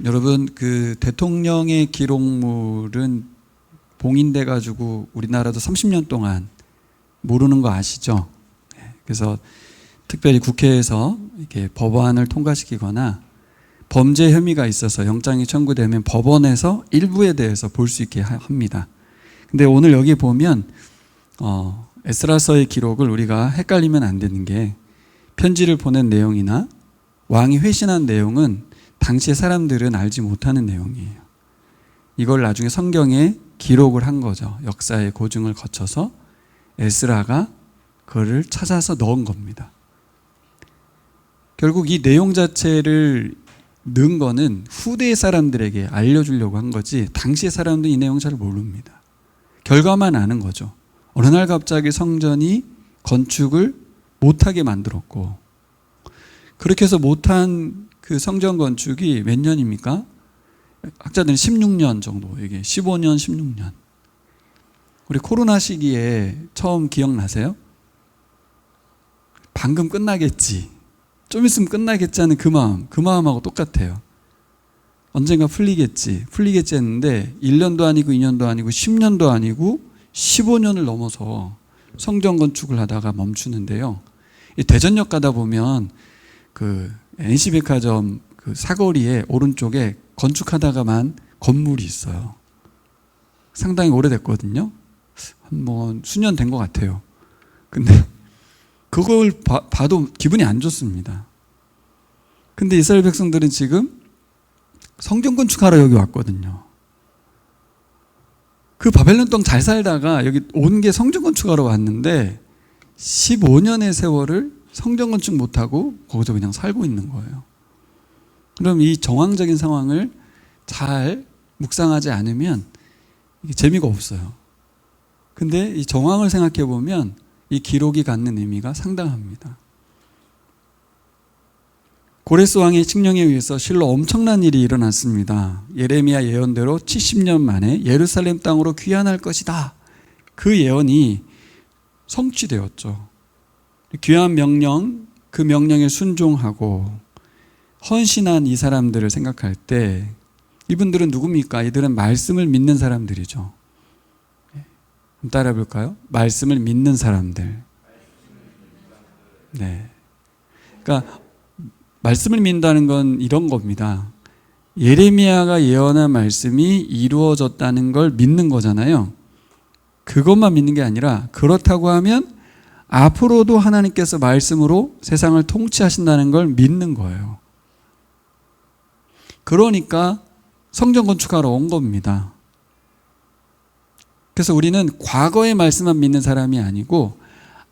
여러분, 그 대통령의 기록물은 봉인돼 가지고 우리나라도 30년 동안 모르는 거 아시죠? 그래서 특별히 국회에서 이렇게 법안을 통과시키거나 범죄 혐의가 있어서 영장이 청구되면 법원에서 일부에 대해서 볼 수 있게 합니다. 근데 오늘 여기 보면 에스라서의 기록을 우리가 헷갈리면 안 되는 게, 편지를 보낸 내용이나 왕이 회신한 내용은 당시의 사람들은 알지 못하는 내용이에요. 이걸 나중에 성경에 기록을 한 거죠. 역사의 고증을 거쳐서 에스라가 그거를 찾아서 넣은 겁니다. 결국 이 내용 자체를 넣은 거는 후대의 사람들에게 알려주려고 한 거지, 당시의 사람들은 이 내용 잘 모릅니다. 결과만 아는 거죠. 어느 날 갑자기 성전이 건축을 못하게 만들었고, 그렇게 해서 못한 그 성전 건축이 몇 년입니까? 학자들은 16년 정도, 이게 15년, 16년. 우리 코로나 시기에 처음 기억나세요? 방금 끝나겠지, 좀 있으면 끝나겠지 하는 그 마음하고 똑같아요. 언젠가 풀리겠지 했는데 1년도 아니고 2년도 아니고 10년도 아니고 15년을 넘어서 성전 건축을 하다가 멈추는데요. 대전역 가다 보면 그 NC백화점 그 사거리에 오른쪽에 건축하다가만 건물이 있어요. 상당히 오래됐거든요. 뭐 수년 된 것 같아요. 근데 그걸 봐도 기분이 안 좋습니다. 근데 이스라엘 백성들은 지금 성전 건축하러 여기 왔거든요. 그 바벨론 땅 잘 살다가 여기 온 게 성전 건축하러 왔는데 15년의 세월을 성전 건축 못하고 거기서 그냥 살고 있는 거예요. 그럼 이 정황적인 상황을 잘 묵상하지 않으면 이게 재미가 없어요. 근데 이 정황을 생각해 보면 이 기록이 갖는 의미가 상당합니다. 고레스 왕의 칙령에 의해서 실로 엄청난 일이 일어났습니다. 예레미야 예언대로 70년 만에 예루살렘 땅으로 귀환할 것이다. 그 예언이 성취되었죠. 귀환 명령, 그 명령에 순종하고 헌신한 이 사람들을 생각할 때, 이분들은 누굽니까? 이들은 말씀을 믿는 사람들이죠. 따라 볼까요? 말씀을 믿는 사람들. 네. 그러니까 말씀을 믿는다는 건 이런 겁니다. 예레미야가 예언한 말씀이 이루어졌다는 걸 믿는 거잖아요. 그것만 믿는 게 아니라, 그렇다고 하면 앞으로도 하나님께서 말씀으로 세상을 통치하신다는 걸 믿는 거예요. 그러니까 성전 건축하러 온 겁니다. 그래서 우리는 과거의 말씀만 믿는 사람이 아니고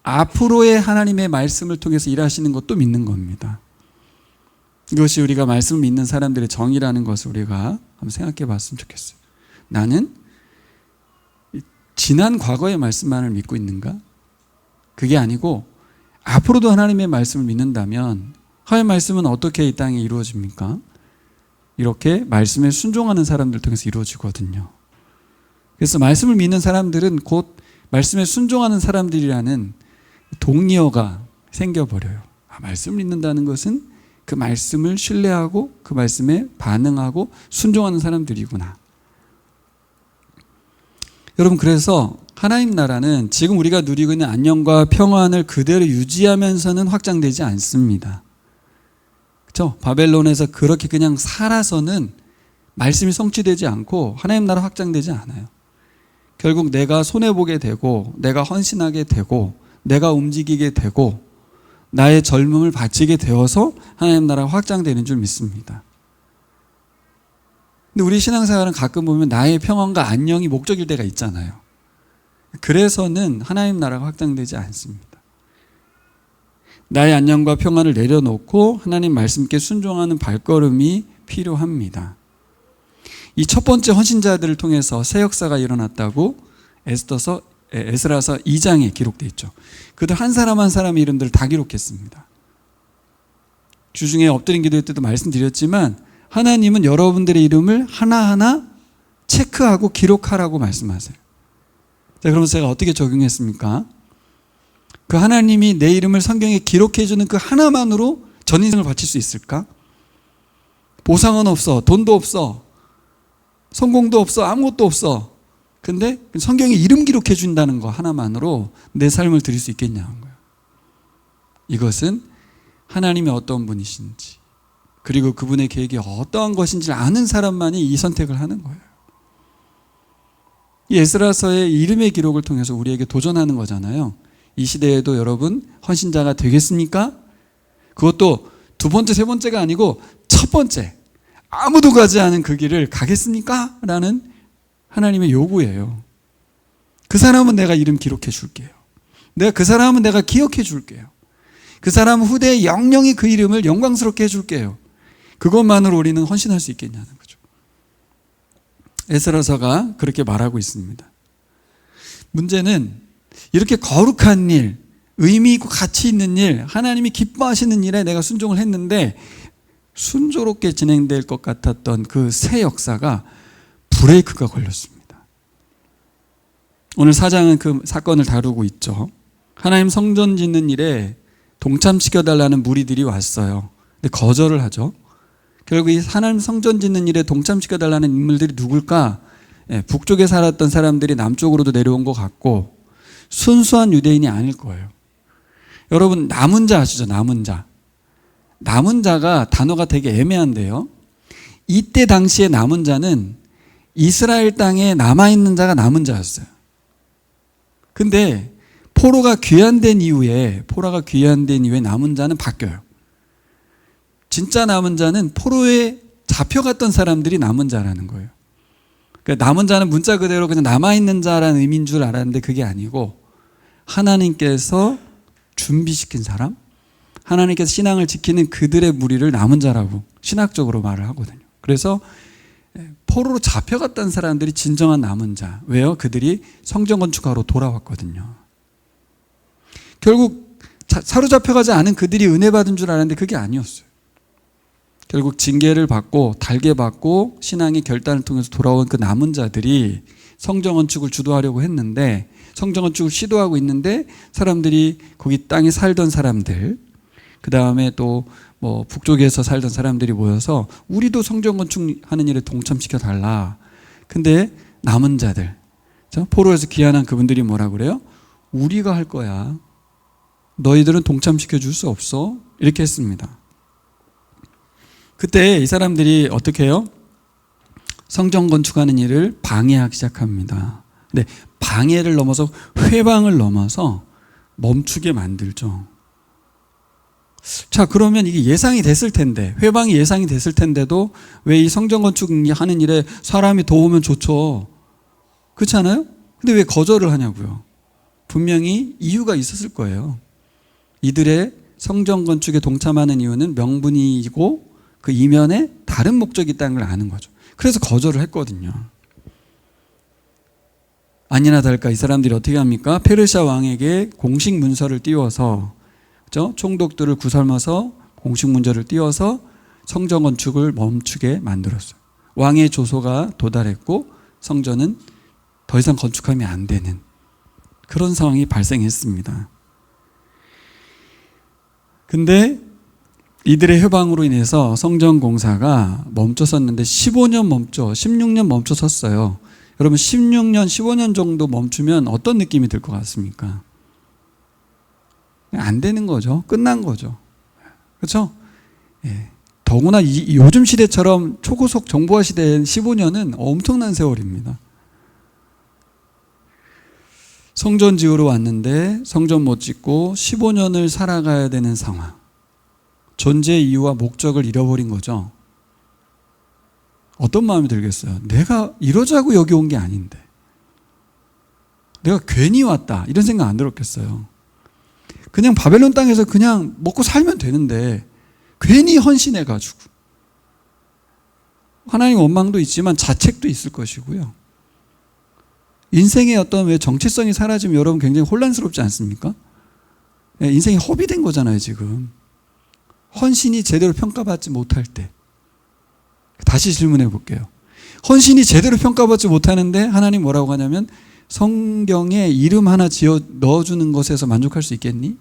앞으로의 하나님의 말씀을 통해서 일하시는 것도 믿는 겁니다. 이것이 우리가 말씀을 믿는 사람들의 정의라는 것을 우리가 한번 생각해 봤으면 좋겠어요. 나는 지난 과거의 말씀만을 믿고 있는가? 그게 아니고 앞으로도 하나님의 말씀을 믿는다면 하나님의 말씀은 어떻게 이 땅에 이루어집니까? 이렇게 말씀에 순종하는 사람들 통해서 이루어지거든요. 그래서 말씀을 믿는 사람들은 곧 말씀에 순종하는 사람들이라는 동의어가 생겨버려요. 말씀을 믿는다는 것은 그 말씀을 신뢰하고 그 말씀에 반응하고 순종하는 사람들이구나. 여러분, 그래서 하나님 나라는 지금 우리가 누리고 있는 안녕과 평안을 그대로 유지하면서는 확장되지 않습니다. 그렇죠? 바벨론에서 그렇게 그냥 살아서는 말씀이 성취되지 않고 하나님 나라 확장되지 않아요. 결국 내가 손해보게 되고, 내가 헌신하게 되고, 내가 움직이게 되고, 나의 젊음을 바치게 되어서 하나님 나라가 확장되는 줄 믿습니다. 근데 우리 신앙생활은 가끔 보면 나의 평안과 안녕이 목적일 때가 있잖아요. 그래서는 하나님 나라가 확장되지 않습니다. 나의 안녕과 평안을 내려놓고 하나님 말씀께 순종하는 발걸음이 필요합니다. 이 첫 번째 헌신자들을 통해서 새 역사가 일어났다고 에스라서 2장에 기록되어 있죠. 그들 한 사람 한 사람의 이름들을 다 기록했습니다. 주중에 엎드린 기도회 때도 말씀드렸지만 하나님은 여러분들의 이름을 하나하나 체크하고 기록하라고 말씀하세요. 자, 그러면 제가 어떻게 적용했습니까? 그 하나님이 내 이름을 성경에 기록해주는 그 하나만으로 전 인생을 바칠 수 있을까? 보상은 없어, 돈도 없어, 성공도 없어, 아무것도 없어. 근데 성경에 이름 기록해 준다는 거 하나만으로 내 삶을 드릴 수 있겠냐는 거예요. 이것은 하나님이 어떤 분이신지, 그리고 그분의 계획이 어떠한 것인지를 아는 사람만이 이 선택을 하는 거예요. 이 에스라서의 이름의 기록을 통해서 우리에게 도전하는 거잖아요. 이 시대에도 여러분 헌신자가 되겠습니까? 그것도 두 번째, 세 번째가 아니고 첫 번째, 아무도 가지 않은 그 길을 가겠습니까? 라는 하나님의 요구예요. 그 사람은 내가 이름 기록해 줄게요. 그 사람은 내가 기억해 줄게요. 그 사람 후대에 영영이 그 이름을 영광스럽게 해줄게요. 그것만으로 우리는 헌신할 수 있겠냐는 거죠. 에스라서가 그렇게 말하고 있습니다. 문제는 이렇게 거룩한 일, 의미 있고 가치 있는 일, 하나님이 기뻐하시는 일에 내가 순종을 했는데 순조롭게 진행될 것 같았던 그 새 역사가 브레이크가 걸렸습니다. 오늘 4장은 그 사건을 다루고 있죠. 하나님 성전 짓는 일에 동참시켜달라는 무리들이 왔어요. 근데 거절을 하죠. 결국 이 하나님 성전 짓는 일에 동참시켜달라는 인물들이 누굴까? 북쪽에 살았던 사람들이 남쪽으로도 내려온 것 같고 순수한 유대인이 아닐 거예요. 여러분 남은 자 아시죠? 남은 자. 남은 자가 단어가 되게 애매한데요. 이때 당시에 남은 자는 이스라엘 땅에 남아있는 자가 남은 자였어요. 근데 포로가 귀환된 이후에 남은 자는 바뀌어요. 진짜 남은 자는 포로에 잡혀갔던 사람들이 남은 자라는 거예요. 그러니까 남은 자는 문자 그대로 그냥 남아있는 자라는 의미인 줄 알았는데 그게 아니고 하나님께서 준비시킨 사람, 하나님께서 신앙을 지키는 그들의 무리를 남은 자라고 신학적으로 말을 하거든요. 그래서 포로로 잡혀갔던 사람들이 진정한 남은 자. 왜요? 그들이 성전 건축하러 돌아왔거든요. 결국 사로잡혀가지 않은 그들이 은혜 받은 줄 알았는데 그게 아니었어요. 결국 징계를 받고 달게 받고 신앙의 결단을 통해서 돌아온 그 남은 자들이 성전 건축을 주도하려고 했는데 성전 건축을 시도하고 있는데 사람들이 거기 땅에 살던 사람들, 그 다음에 또 뭐 북쪽에서 살던 사람들이 모여서 우리도 성전 건축하는 일에 동참시켜 달라. 근데 남은 자들, 포로에서 귀환한 그분들이 뭐라 그래요? 우리가 할 거야. 너희들은 동참시켜 줄 수 없어. 이렇게 했습니다. 그때 이 사람들이 어떻게 해요? 성전 건축하는 일을 방해하기 시작합니다. 근데 방해를 넘어서 회방을 넘어서 멈추게 만들죠. 자, 그러면 이게 예상이 됐을 텐데, 회방이 예상이 됐을 텐데도 왜 이 성전 건축하는 일에 사람이 더 오면 좋죠. 그렇지 않아요? 근데 왜 거절을 하냐고요. 분명히 이유가 있었을 거예요. 이들의 성전 건축에 동참하는 이유는 명분이고 그 이면에 다른 목적이 있다는 걸 아는 거죠. 그래서 거절을 했거든요. 아니나 다를까 이 사람들이 어떻게 합니까? 페르시아 왕에게 공식 문서를 띄워서, 그렇죠? 총독들을 구설머서 공식 문서를 띄워서 성전 건축을 멈추게 만들었어요. 왕의 조소가 도달했고 성전은 더 이상 건축하면 안 되는 그런 상황이 발생했습니다. 근데 이들의 회방으로 인해서 성전 공사가 멈춰섰는데 15년 16년 멈춰섰어요. 여러분 16년, 15년 정도 멈추면 어떤 느낌이 들 것 같습니까? 안 되는 거죠. 끝난 거죠. 그렇죠? 예. 더구나 요즘 시대처럼 초고속 정보화 시대엔 15년은 엄청난 세월입니다. 성전 지으러 왔는데 성전 못 짓고 15년을 살아가야 되는 상황. 존재의 이유와 목적을 잃어버린 거죠. 어떤 마음이 들겠어요? 내가 이러자고 여기 온 게 아닌데. 내가 괜히 왔다. 이런 생각 안 들었겠어요. 그냥 바벨론 땅에서 그냥 먹고 살면 되는데 괜히 헌신해가지고. 하나님 원망도 있지만 자책도 있을 것이고요. 인생의 어떤 왜 정체성이 사라지면 여러분 굉장히 혼란스럽지 않습니까? 인생이 허비된 거잖아요, 지금. 헌신이 제대로 평가받지 못할 때. 다시 질문해 볼게요. 헌신이 제대로 평가받지 못하는데 하나님 뭐라고 하냐면 성경에 이름 하나 지어 넣어주는 것에서 만족할 수 있겠니?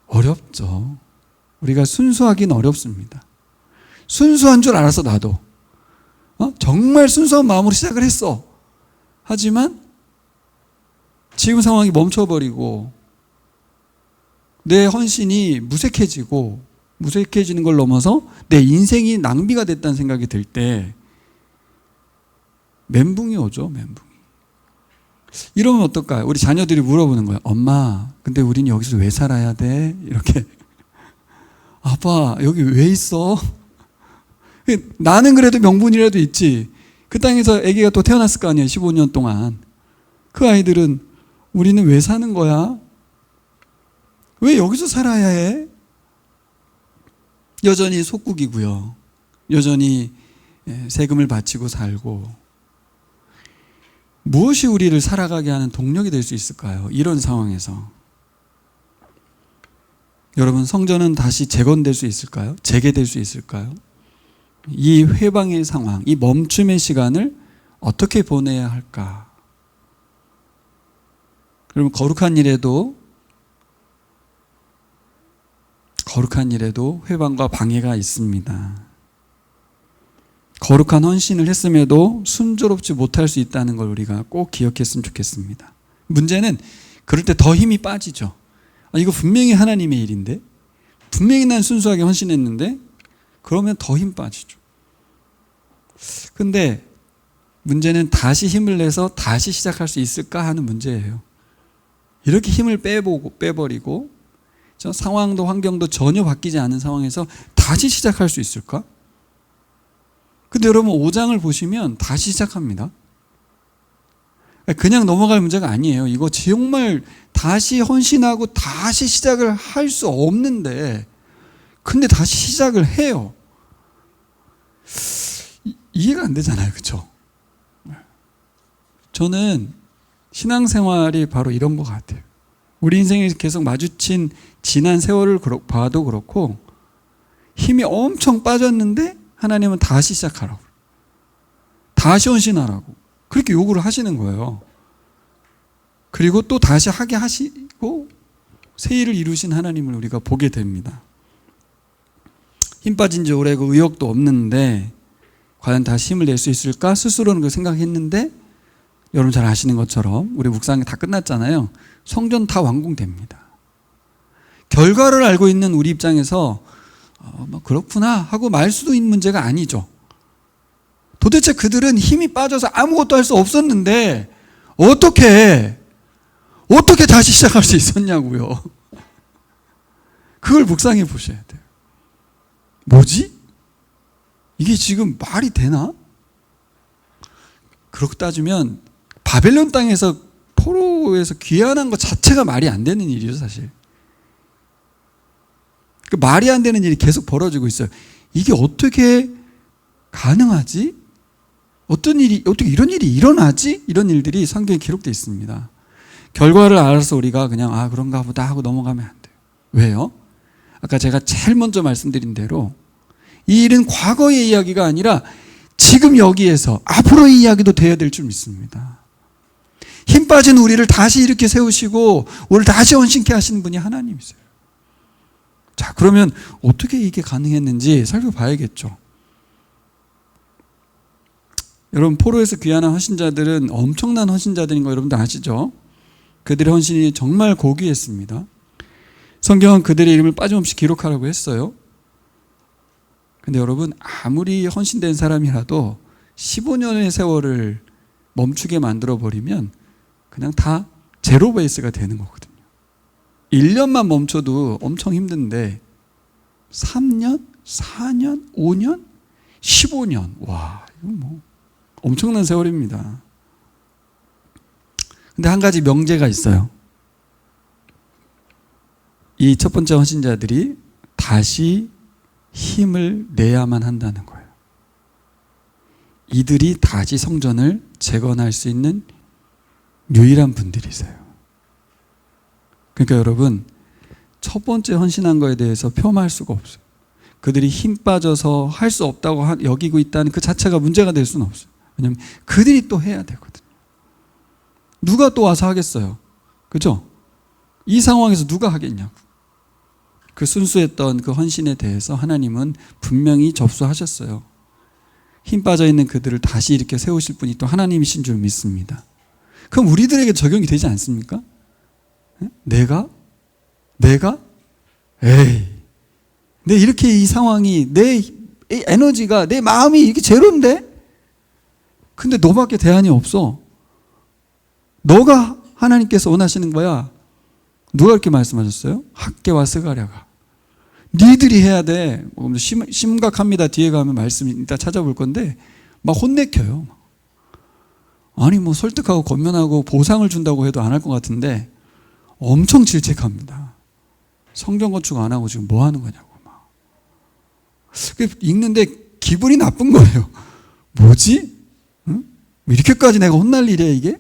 어렵죠. 우리가 순수하긴 어렵습니다. 순수한 줄 알았어, 나도. 정말 순수한 마음으로 시작을 했어. 하지만 지금 상황이 멈춰버리고 내 헌신이 무색해지는 걸 넘어서 내 인생이 낭비가 됐다는 생각이 들 때 멘붕이 오죠, 멘붕이. 이러면 어떨까요? 우리 자녀들이 물어보는 거예요. 엄마, 근데 우린 여기서 왜 살아야 돼? 이렇게. 아빠, 여기 왜 있어? 나는 그래도 명분이라도 있지. 그 땅에서 아기가 또 태어났을 거 아니에요, 15년 동안. 그 아이들은 우리는 왜 사는 거야? 왜 여기서 살아야 해? 여전히 속국이고요. 여전히 세금을 바치고 살고. 무엇이 우리를 살아가게 하는 동력이 될 수 있을까요? 이런 상황에서. 여러분, 성전은 다시 재건될 수 있을까요? 재개될 수 있을까요? 이 회방의 상황, 이 멈춤의 시간을 어떻게 보내야 할까? 그러면 거룩한 일에도 회방과 방해가 있습니다. 거룩한 헌신을 했음에도 순조롭지 못할 수 있다는 걸 우리가 꼭 기억했으면 좋겠습니다. 문제는 그럴 때 더 힘이 빠지죠. 이거 분명히 하나님의 일인데, 분명히 난 순수하게 헌신했는데, 그러면 더 힘 빠지죠. 근데 문제는 다시 힘을 내서 다시 시작할 수 있을까 하는 문제예요. 이렇게 힘을 빼버리고 상황도 환경도 전혀 바뀌지 않은 상황에서 다시 시작할 수 있을까? 근데 여러분 5장을 보시면 다시 시작합니다. 그냥 넘어갈 문제가 아니에요. 이거 정말 다시 헌신하고 다시 시작을 할 수 없는데, 근데 다시 시작을 해요. 이해가 안 되잖아요. 그렇죠? 저는 신앙생활이 바로 이런 것 같아요. 우리 인생에 계속 마주친 지난 세월을 봐도 그렇고, 힘이 엄청 빠졌는데 하나님은 다시 시작하라고, 다시 헌신하라고 그렇게 요구를 하시는 거예요. 그리고 또 다시 하게 하시고 새 일을 이루신 하나님을 우리가 보게 됩니다. 힘 빠진 지 오래고 의욕도 없는데 과연 다시 힘을 낼 수 있을까? 스스로는 그 생각했는데, 여러분 잘 아시는 것처럼 우리 묵상이 다 끝났잖아요. 성전 다 완공됩니다. 결과를 알고 있는 우리 입장에서 그렇구나 하고 말 수도 있는 문제가 아니죠. 도대체 그들은 힘이 빠져서 아무것도 할 수 없었는데 어떻게 다시 시작할 수 있었냐고요. 그걸 묵상해 보셔야 돼요. 뭐지? 이게 지금 말이 되나? 그렇게 따지면 바벨론 땅에서 포로에서 귀환한 것 자체가 말이 안 되는 일이죠, 사실. 그 말이 안 되는 일이 계속 벌어지고 있어요. 이게 어떻게 가능하지? 어떻게 이런 일이 일어나지? 이런 일들이 성경에 기록되어 있습니다. 결과를 알아서 우리가 그냥 그런가 보다 하고 넘어가면 안 돼요. 왜요? 아까 제가 제일 먼저 말씀드린 대로 이 일은 과거의 이야기가 아니라 지금 여기에서 앞으로의 이야기도 돼야 될 줄 믿습니다. 힘 빠진 우리를 다시 이렇게 세우시고 우리를 다시 헌신케 하시는 분이 하나님이세요. 자, 그러면 어떻게 이게 가능했는지 살펴봐야겠죠. 여러분, 포로에서 귀환한 헌신자들은 엄청난 헌신자들인 거 여러분들 아시죠? 그들의 헌신이 정말 고귀했습니다. 성경은 그들의 이름을 빠짐없이 기록하라고 했어요. 근데 여러분, 아무리 헌신된 사람이라도 15년의 세월을 멈추게 만들어버리면 그냥 다 제로 베이스가 되는 거거든요. 1년만 멈춰도 엄청 힘든데 3년, 4년, 5년, 15년. 와, 이건 엄청난 세월입니다. 근데 한 가지 명제가 있어요. 이 첫 번째 헌신자들이 다시 힘을 내야만 한다는 거예요. 이들이 다시 성전을 재건할 수 있는 유일한 분들이세요. 그러니까 여러분, 첫 번째 헌신한 거에 대해서 폄하할 수가 없어요. 그들이 힘 빠져서 할 수 없다고 여기고 있다는 그 자체가 문제가 될 수는 없어요. 왜냐하면 그들이 또 해야 되거든요. 누가 또 와서 하겠어요? 그죠? 이 상황에서 누가 하겠냐고. 그 순수했던 그 헌신에 대해서 하나님은 분명히 접수하셨어요. 힘 빠져있는 그들을 다시 이렇게 세우실 분이 또 하나님이신 줄 믿습니다. 그럼 우리들에게 적용이 되지 않습니까? 내가? 에이, 내 이렇게 이 상황이, 내 에너지가, 내 마음이 이렇게 제로인데? 근데 너밖에 대안이 없어. 너가 하나님께서 원하시는 거야. 누가 그렇게 말씀하셨어요? 학개와 스가랴가. 니들이 해야 돼. 심각합니다. 뒤에 가면 말씀 이따 찾아볼 건데 막 혼내켜요. 아니 뭐 설득하고 권면하고 보상을 준다고 해도 안 할 것 같은데 엄청 질책합니다. 성전 건축 안 하고 지금 뭐 하는 거냐고 막. 읽는데 기분이 나쁜 거예요. 뭐지? 응? 이렇게까지 내가 혼날 일이야 이게?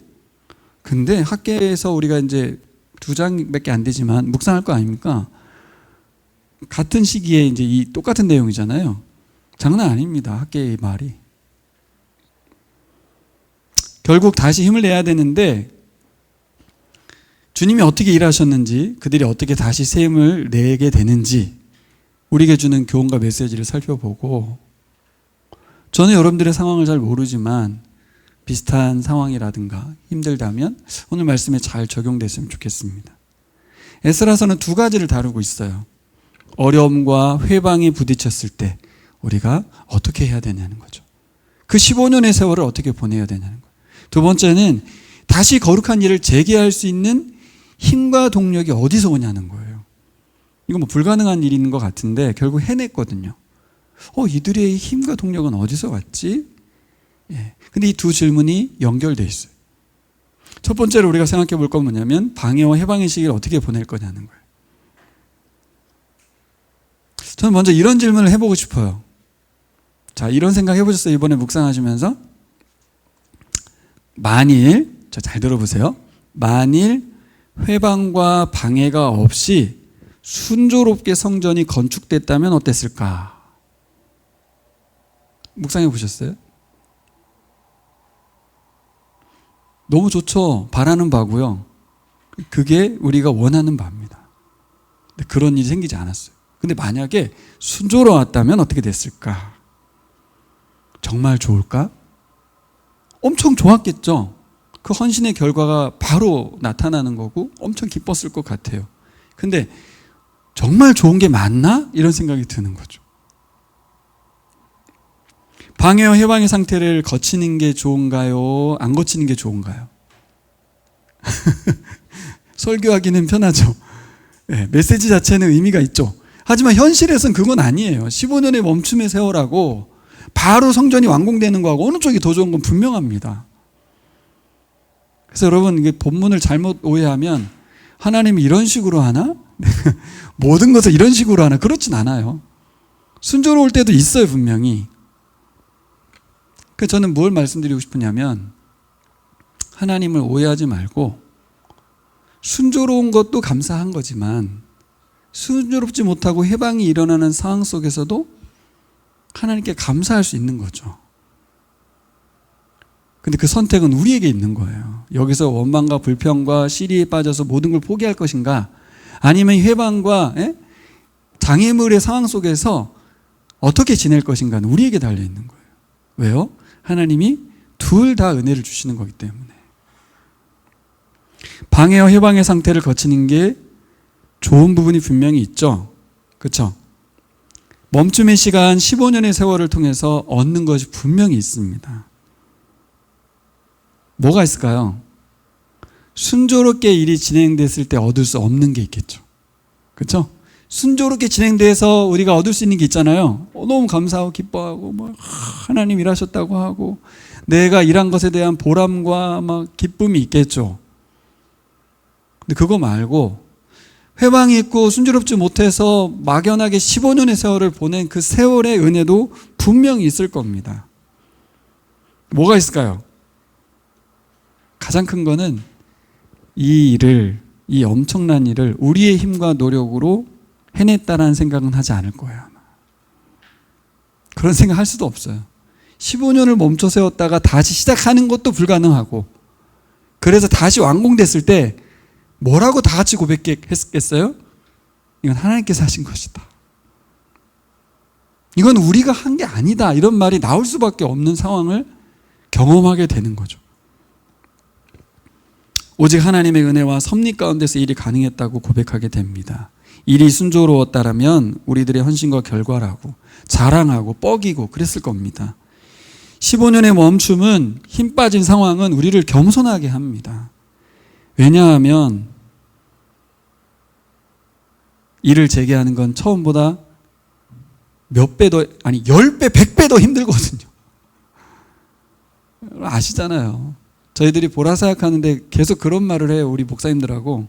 근데 학계에서 우리가 이제 2장밖에 안 되지만 묵상할 거 아닙니까? 같은 시기에 이제 이 똑같은 내용이잖아요. 장난 아닙니다. 학계의 말이. 결국 다시 힘을 내야 되는데 주님이 어떻게 일하셨는지, 그들이 어떻게 다시 새 힘을 내게 되는지 우리에게 주는 교훈과 메시지를 살펴보고, 저는 여러분들의 상황을 잘 모르지만 비슷한 상황이라든가 힘들다면 오늘 말씀에 잘 적용됐으면 좋겠습니다. 에스라서는 2가지를 다루고 있어요. 어려움과 회방에 부딪혔을 때 우리가 어떻게 해야 되냐는 거죠. 그 15년의 세월을 어떻게 보내야 되냐는 거예요. 2번째는 다시 거룩한 일을 재개할 수 있는 힘과 동력이 어디서 오냐는 거예요. 이거 뭐 불가능한 일인 것 같은데 결국 해냈거든요. 이들의 힘과 동력은 어디서 왔지? 예. 근데 이 2 질문이 연결되어 있어요. 첫 번째로 우리가 생각해 볼 건 뭐냐면 방해와 해방의 시기를 어떻게 보낼 거냐는 거예요. 저는 먼저 이런 질문을 해보고 싶어요. 자, 이런 생각 해보셨어요? 이번에 묵상하시면서? 만일, 잘 들어보세요. 만일 회방과 방해가 없이 순조롭게 성전이 건축됐다면 어땠을까? 묵상해 보셨어요? 너무 좋죠. 바라는 바고요. 그게 우리가 원하는 바입니다. 근데 그런 일이 생기지 않았어요. 근데 만약에 순조로웠다면 어떻게 됐을까? 정말 좋을까? 엄청 좋았겠죠. 그 헌신의 결과가 바로 나타나는 거고 엄청 기뻤을 것 같아요. 근데 정말 좋은 게 맞나? 이런 생각이 드는 거죠. 방해와 해방의 상태를 거치는 게 좋은가요? 안 거치는 게 좋은가요? 설교하기는 편하죠. 네, 메시지 자체는 의미가 있죠. 하지만 현실에서는 그건 아니에요. 15년의 멈춤의 세월하고 바로 성전이 완공되는 거하고 어느 쪽이 더 좋은 건 분명합니다. 그래서 여러분, 이게 본문을 잘못 오해하면 하나님이 이런 식으로 하나? 모든 것을 이런 식으로 하나? 그렇진 않아요. 순조로울 때도 있어요, 분명히. 그래서 저는 뭘 말씀드리고 싶으냐면 하나님을 오해하지 말고 순조로운 것도 감사한 거지만 순조롭지 못하고 해방이 일어나는 상황 속에서도 하나님께 감사할 수 있는 거죠. 근데 그 선택은 우리에게 있는 거예요. 여기서 원망과 불평과 시리에 빠져서 모든 걸 포기할 것인가, 아니면 해방과 장애물의 상황 속에서 어떻게 지낼 것인가는 우리에게 달려있는 거예요. 왜요? 하나님이 둘 다 은혜를 주시는 거기 때문에. 방해와 해방의 상태를 거치는 게 좋은 부분이 분명히 있죠. 그렇죠? 멈춤의 시간 15년의 세월을 통해서 얻는 것이 분명히 있습니다. 뭐가 있을까요? 순조롭게 일이 진행됐을 때 얻을 수 없는 게 있겠죠. 그렇죠? 순조롭게 진행돼서 우리가 얻을 수 있는 게 있잖아요. 너무 감사하고 기뻐하고 하나님 일하셨다고 하고 내가 일한 것에 대한 보람과 기쁨이 있겠죠. 근데 그거 말고 회방이 있고 순조롭지 못해서 막연하게 15년의 세월을 보낸 그 세월의 은혜도 분명히 있을 겁니다. 뭐가 있을까요? 가장 큰 거는 이 엄청난 일을 우리의 힘과 노력으로 해냈다라는 생각은 하지 않을 거예요. 아마. 그런 생각 할 수도 없어요. 15년을 멈춰 세웠다가 다시 시작하는 것도 불가능하고, 그래서 다시 완공됐을 때 뭐라고 다 같이 고백했겠어요? 이건 하나님께서 하신 것이다. 이건 우리가 한 게 아니다. 이런 말이 나올 수밖에 없는 상황을 경험하게 되는 거죠. 오직 하나님의 은혜와 섭리 가운데서 일이 가능했다고 고백하게 됩니다. 일이 순조로웠다라면 우리들의 헌신과 결과라고 자랑하고 뻐기고 그랬을 겁니다. 15년의 멈춤은, 힘 빠진 상황은 우리를 겸손하게 합니다. 왜냐하면 일을 재개하는 건 처음보다 몇 배 더, 아니 10배, 100배 더 힘들거든요. 아시잖아요. 저희들이 보라사역 하는데 계속 그런 말을 해요. 우리 목사님들하고.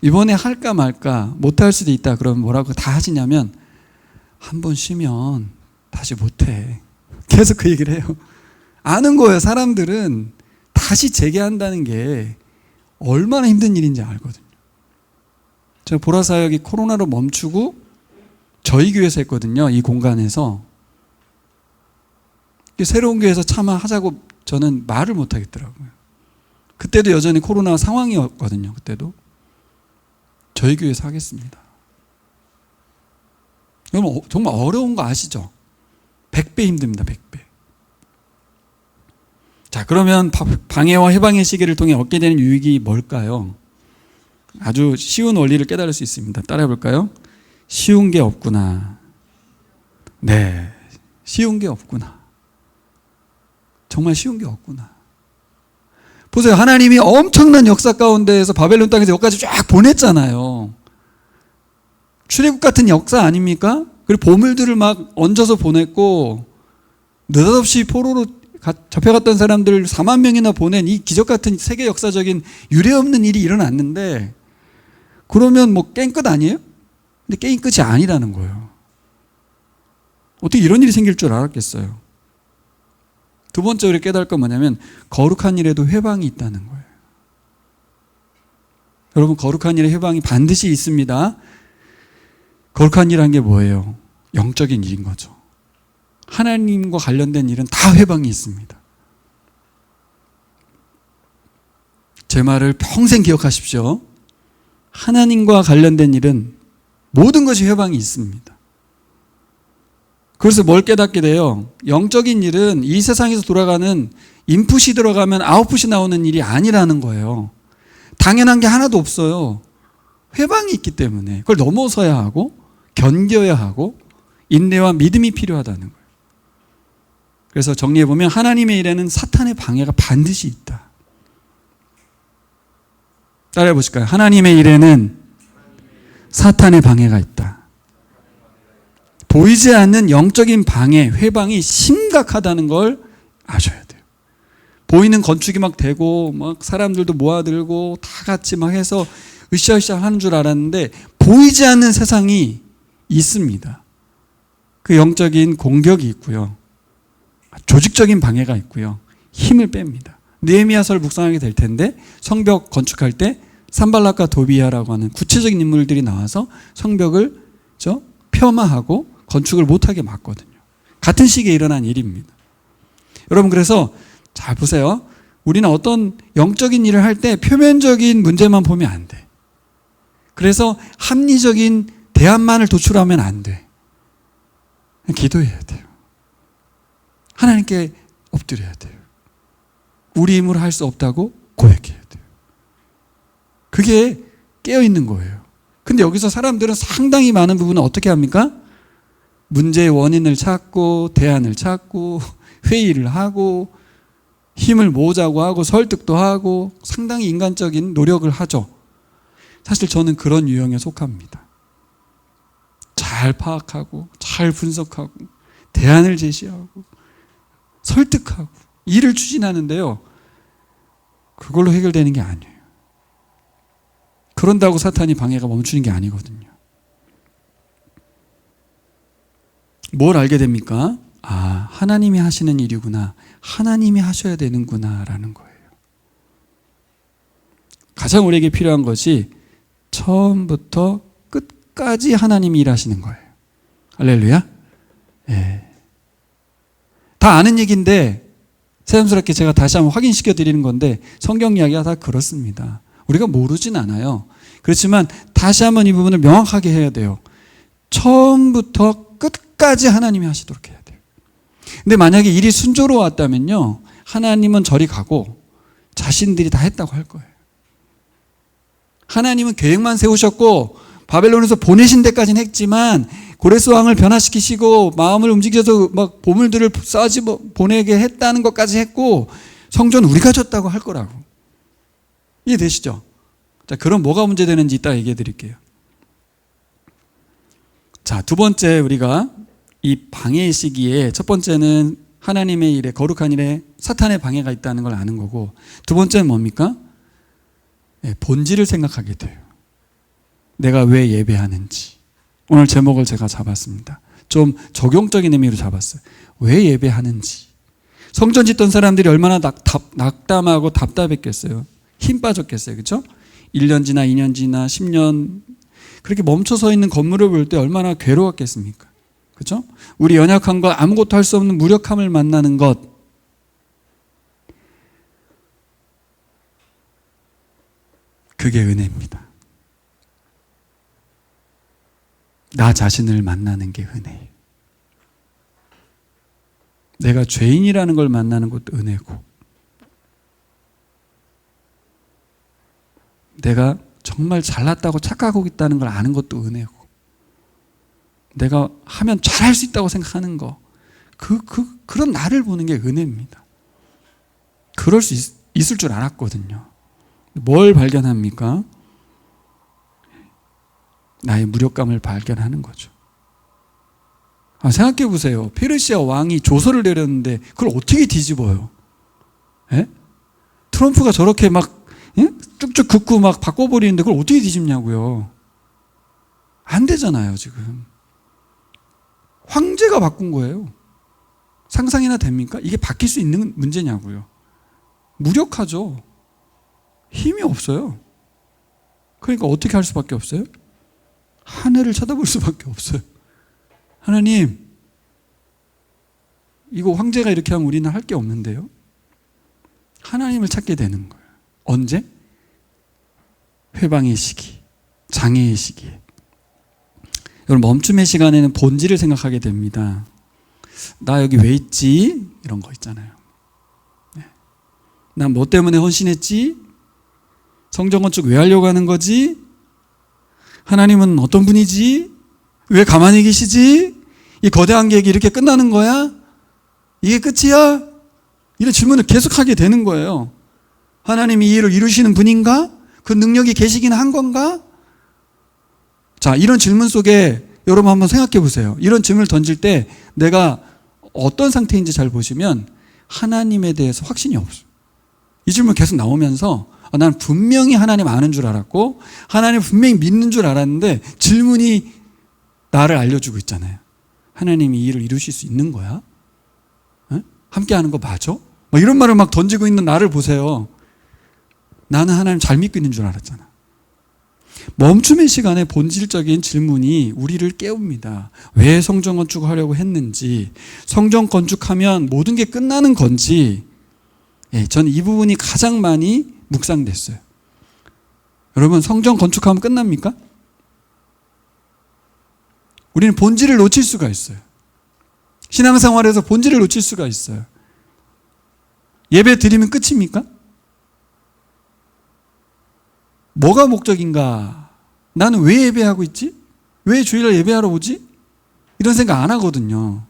이번에 할까 말까, 못할 수도 있다. 그러면 뭐라고 다 하시냐면, 한 번 쉬면 다시 못해. 계속 그 얘기를 해요. 아는 거예요. 사람들은 다시 재개한다는 게 얼마나 힘든 일인지 알거든요. 제가 보라사역이 코로나로 멈추고 저희 교회에서 했거든요. 이 공간에서. 새로운 교회에서 차마 하자고 저는 말을 못 하겠더라고요. 그때도 여전히 코로나 상황이었거든요. 그때도. 저희 교회에서 하겠습니다. 여러분 정말 어려운 거 아시죠? 100배 힘듭니다. 100배. 자, 그러면 방해와 해방의 시기를 통해 얻게 되는 유익이 뭘까요? 아주 쉬운 원리를 깨달을 수 있습니다. 따라해 볼까요? 쉬운 게 없구나. 네, 쉬운 게 없구나. 정말 쉬운 게 없구나. 보세요. 하나님이 엄청난 역사 가운데에서 바벨론 땅에서 여기까지 쫙 보냈잖아요. 출애굽 같은 역사 아닙니까? 그리고 보물들을 막 얹어서 보냈고, 느닷없이 포로로 잡혀갔던 사람들 4만 명이나 보낸 이 기적 같은 세계 역사적인 유례없는 일이 일어났는데, 그러면 뭐 게임 끝 아니에요? 근데 게임 끝이 아니라는 거예요. 어떻게 이런 일이 생길 줄 알았겠어요? 두 번째 우리 깨달을 건 뭐냐면, 거룩한 일에도 회방이 있다는 거예요. 여러분, 거룩한 일에 회방이 반드시 있습니다. 거룩한 일한 게 뭐예요? 영적인 일인 거죠. 하나님과 관련된 일은 다 회방이 있습니다. 제 말을 평생 기억하십시오. 하나님과 관련된 일은 모든 것이 회방이 있습니다. 그래서 뭘 깨닫게 돼요? 영적인 일은 이 세상에서 돌아가는 인풋이 들어가면 아웃풋이 나오는 일이 아니라는 거예요. 당연한 게 하나도 없어요. 회방이 있기 때문에 그걸 넘어서야 하고 견뎌야 하고 인내와 믿음이 필요하다는 거예요. 그래서 정리해보면 하나님의 일에는 사탄의 방해가 반드시 있다. 따라해 보실까요? 하나님의 일에는 사탄의 방해가 있다. 보이지 않는 영적인 방해, 회방이 심각하다는 걸 아셔야 돼요. 보이는 건축이 막 되고 막 사람들도 모아들고 다 같이 막 해서 으쌰으쌰 하는 줄 알았는데 보이지 않는 세상이 있습니다. 그 영적인 공격이 있고요. 조직적인 방해가 있고요. 힘을 뺍니다. 느헤미야서를 묵상하게 될 텐데 성벽 건축할 때 산발락과 도비야라고 하는 구체적인 인물들이 나와서 성벽을 폄하하고 건축을 못하게 막거든요. 같은 시기에 일어난 일입니다. 여러분, 그래서 잘 보세요. 우리는 어떤 영적인 일을 할 때 표면적인 문제만 보면 안 돼. 그래서 합리적인 대안만을 도출하면 안 돼. 기도해야 돼요. 하나님께 엎드려야 돼요. 우리 힘으로 할 수 없다고 고백해야 돼요. 그게 깨어있는 거예요. 근데 여기서 사람들은 상당히 많은 부분은 어떻게 합니까? 문제의 원인을 찾고 대안을 찾고 회의를 하고 힘을 모으자고 하고 설득도 하고 상당히 인간적인 노력을 하죠. 사실 저는 그런 유형에 속합니다. 잘 파악하고 잘 분석하고 대안을 제시하고 설득하고 일을 추진하는데요. 그걸로 해결되는 게 아니에요. 그런다고 사탄이 방해가 멈추는 게 아니거든요. 뭘 알게 됩니까? 아, 하나님이 하시는 일이구나. 하나님이 하셔야 되는구나 라는 거예요. 가장 우리에게 필요한 것이 처음부터 끝까지 하나님이 일하시는 거예요. 할렐루야. 예. 다 아는 얘기인데 새삼스럽게 제가 다시 한번 확인시켜 드리는 건데 성경 이야기가 다 그렇습니다. 우리가 모르진 않아요. 그렇지만 다 다시 한번 이 부분을 명확하게 해야 돼요. 처음부터 끝까지 하나님이 하시도록 해야 돼요. 근데 만약에 일이 순조로웠다면요, 하나님은 저리 가고 자신들이 다 했다고 할 거예요. 하나님은 계획만 세우셨고 바벨론에서 보내신 데까지는 했지만 고레스 왕을 변화시키시고 마음을 움직여서 막 보물들을 보내게 했다는 것까지 했고 성전 우리가 졌다고 할 거라고. 이해되시죠? 자, 그럼 뭐가 문제되는지 이따 얘기해 드릴게요. 자, 두 번째, 우리가 이 방해의 시기에 첫 번째는 하나님의 일에, 거룩한 일에 사탄의 방해가 있다는 걸 아는 거고, 두 번째는 뭡니까? 본질을 생각하게 돼요. 내가 왜 예배하는지. 오늘 제목을 제가 잡았습니다. 좀 적용적인 의미로 잡았어요. 왜 예배하는지. 성전 짓던 사람들이 얼마나 낙담하고 답답했겠어요. 힘 빠졌겠어요. 그렇죠? 1년 지나 2년 지나 10년 그렇게 멈춰서 있는 건물을 볼 때 얼마나 괴로웠겠습니까? 그렇죠? 우리 연약한 것, 아무것도 할 수 없는 무력함을 만나는 것. 그게 은혜입니다. 나 자신을 만나는 게 은혜예요. 내가 죄인이라는 걸 만나는 것도 은혜고, 내가 정말 잘났다고 착각하고 있다는 걸 아는 것도 은혜고, 내가 하면 잘할 수 있다고 생각하는 거, 그런 나를 보는 게 은혜입니다. 그럴 수 있을 줄 알았거든요. 뭘 발견합니까? 나의 무력감을 발견하는 거죠. 생각해 보세요. 페르시아 왕이 조서를 내렸는데 그걸 어떻게 뒤집어요? 예? 트럼프가 저렇게 막 쭉쭉 긋고 막 바꿔버리는데 그걸 어떻게 뒤집냐고요. 안 되잖아요. 지금 황제가 바꾼 거예요. 상상이나 됩니까? 이게 바뀔 수 있는 문제냐고요. 무력하죠. 힘이 없어요. 그러니까 어떻게 할 수밖에 없어요? 하늘을 쳐다볼 수밖에 없어요. 하나님, 이거 황제가 이렇게 하면 우리는 할 게 없는데요. 하나님을 찾게 되는 거예요. 언제? 회방의 시기, 장애의 시기에. 여러분, 멈춤의 시간에는 본질을 생각하게 됩니다. 나 여기 왜 있지? 이런 거 있잖아요. 난 뭐 때문에 헌신했지? 성전 건축 왜 하려고 하는 거지? 하나님은 어떤 분이지? 왜 가만히 계시지? 이 거대한 계획이 이렇게 끝나는 거야? 이게 끝이야? 이런 질문을 계속하게 되는 거예요. 하나님이 이 일을 이루시는 분인가? 그 능력이 계시긴 한 건가? 자, 이런 질문 속에 여러분 한번 생각해 보세요. 이런 질문을 던질 때 내가 어떤 상태인지 잘 보시면 하나님에 대해서 확신이 없어요. 이 질문 계속 나오면서 난 분명히 하나님 아는 줄 알았고 하나님 분명히 믿는 줄 알았는데 질문이 나를 알려주고 있잖아요. 하나님이 이 일을 이루실 수 있는 거야? 함께 하는 거 맞아? 이런 말을 막 던지고 있는 나를 보세요. 나는 하나님 잘 믿고 있는 줄 알았잖아. 멈춤의 시간에 본질적인 질문이 우리를 깨웁니다. 왜 성전 건축을 하려고 했는지, 성전 건축하면 모든 게 끝나는 건지, 저는 이 부분이 가장 많이 묵상됐어요. 여러분, 성전 건축하면 끝납니까? 우리는 본질을 놓칠 수가 있어요. 신앙생활에서 본질을 놓칠 수가 있어요. 예배 드리면 끝입니까? 뭐가 목적인가? 나는 왜 예배하고 있지? 왜 주일날 예배하러 오지? 이런 생각 안 하거든요.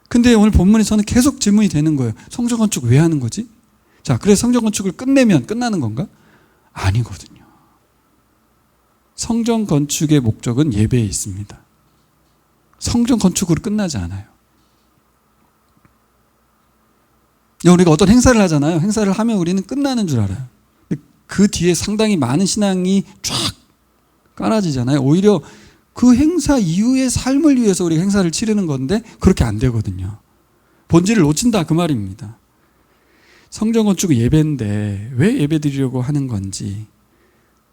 근데 오늘 본문에서는 계속 질문이 되는 거예요. 성전 건축 왜 하는 거지? 자, 그래서 성전 건축을 끝내면 끝나는 건가? 아니거든요. 성전 건축의 목적은 예배에 있습니다. 성전 건축으로 끝나지 않아요. 우리가 어떤 행사를 하잖아요. 행사를 하면 우리는 끝나는 줄 알아요. 그 뒤에 상당히 많은 신앙이 쫙 깔아지잖아요. 오히려 그 행사 이후의 삶을 위해서 우리가 행사를 치르는 건데 그렇게 안 되거든요. 본질을 놓친다 그 말입니다. 성전 건축은 예배인데 왜 예배 드리려고 하는 건지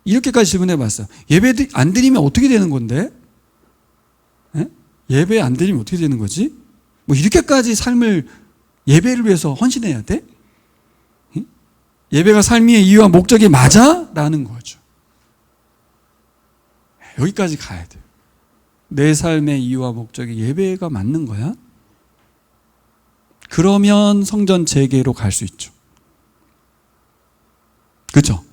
이렇게까지 질문해 봤어요. 예배 안 드리면 어떻게 되는 건데? 예배 안 드리면 어떻게 되는 거지? 이렇게까지 삶을 예배를 위해서 헌신해야 돼? 예배가 삶의 이유와 목적이 맞아? 라는 거죠. 여기까지 가야 돼요. 내 삶의 이유와 목적이 예배가 맞는 거야? 그러면 성전 재개로 갈 수 있죠. 그렇죠?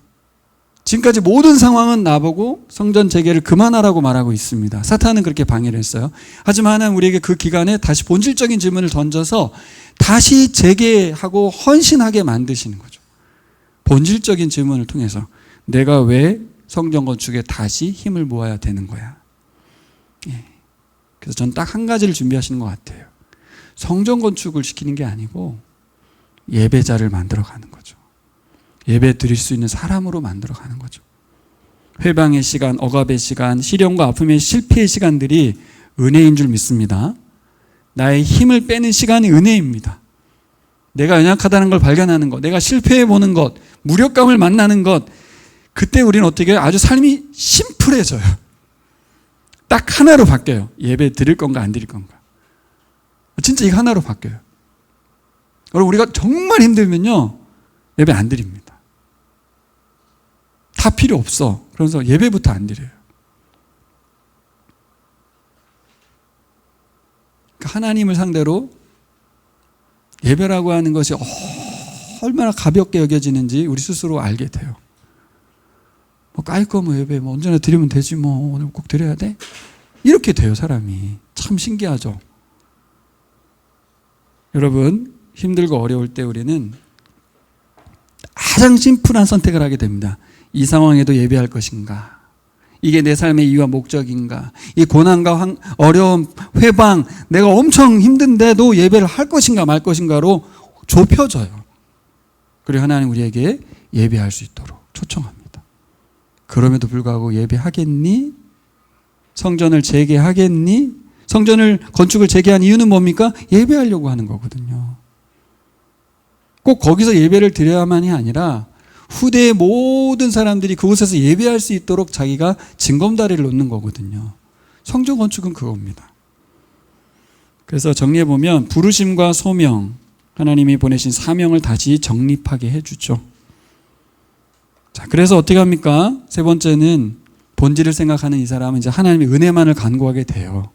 지금까지 모든 상황은 나보고 성전 재개를 그만하라고 말하고 있습니다. 사탄은 그렇게 방해를 했어요. 하지만 하나님 우리에게 그 기간에 다시 본질적인 질문을 던져서 다시 재개하고 헌신하게 만드시는 거죠. 본질적인 질문을 통해서 내가 왜 성전 건축에 다시 힘을 모아야 되는 거야. 예. 그래서 전 딱 한 가지를 준비하시는 것 같아요. 성전 건축을 시키는 게 아니고 예배자를 만들어가는 거죠. 예배 드릴 수 있는 사람으로 만들어가는 거죠. 회방의 시간, 억압의 시간, 시련과 아픔의 실패의 시간들이 은혜인 줄 믿습니다. 나의 힘을 빼는 시간이 은혜입니다. 내가 연약하다는 걸 발견하는 것, 내가 실패해보는 것, 무력감을 만나는 것, 그때 우리는 어떻게 해요? 아주 삶이 심플해져요. 딱 하나로 바뀌어요. 예배 드릴 건가 안 드릴 건가. 진짜 이거 하나로 바뀌어요. 여러분 우리가 정말 힘들면요 예배 안 드립니다. 다 필요 없어. 그래서 예배부터 안 드려요. 그러니까 하나님을 상대로 예배라고 하는 것이 얼마나 가볍게 여겨지는지 우리 스스로 알게 돼요. 뭐 깔끔 예배 뭐 언제나 드리면 되지 뭐 오늘 꼭 드려야 돼? 이렇게 돼요 사람이. 참 신기하죠. 여러분 힘들고 어려울 때 우리는 가장 심플한 선택을 하게 됩니다. 이 상황에도 예배할 것인가? 이게 내 삶의 이유와 목적인가? 이 고난과 어려움, 회방, 내가 엄청 힘든데도 예배를 할 것인가 말 것인가로 좁혀져요. 그리고 하나님 우리에게 예배할 수 있도록 초청합니다. 그럼에도 불구하고 예배하겠니? 성전을 재개하겠니? 성전을 건축을 재개한 이유는 뭡니까? 예배하려고 하는 거거든요. 꼭 거기서 예배를 드려야만이 아니라 후대의 모든 사람들이 그곳에서 예배할 수 있도록 자기가 징검다리를 놓는 거거든요. 성전 건축은 그겁니다. 그래서 정리해보면 부르심과 소명, 하나님이 보내신 사명을 다시 정립하게 해주죠. 자, 그래서 어떻게 합니까? 세 번째는 본질을 생각하는 이 사람은 이제 하나님의 은혜만을 간구하게 돼요.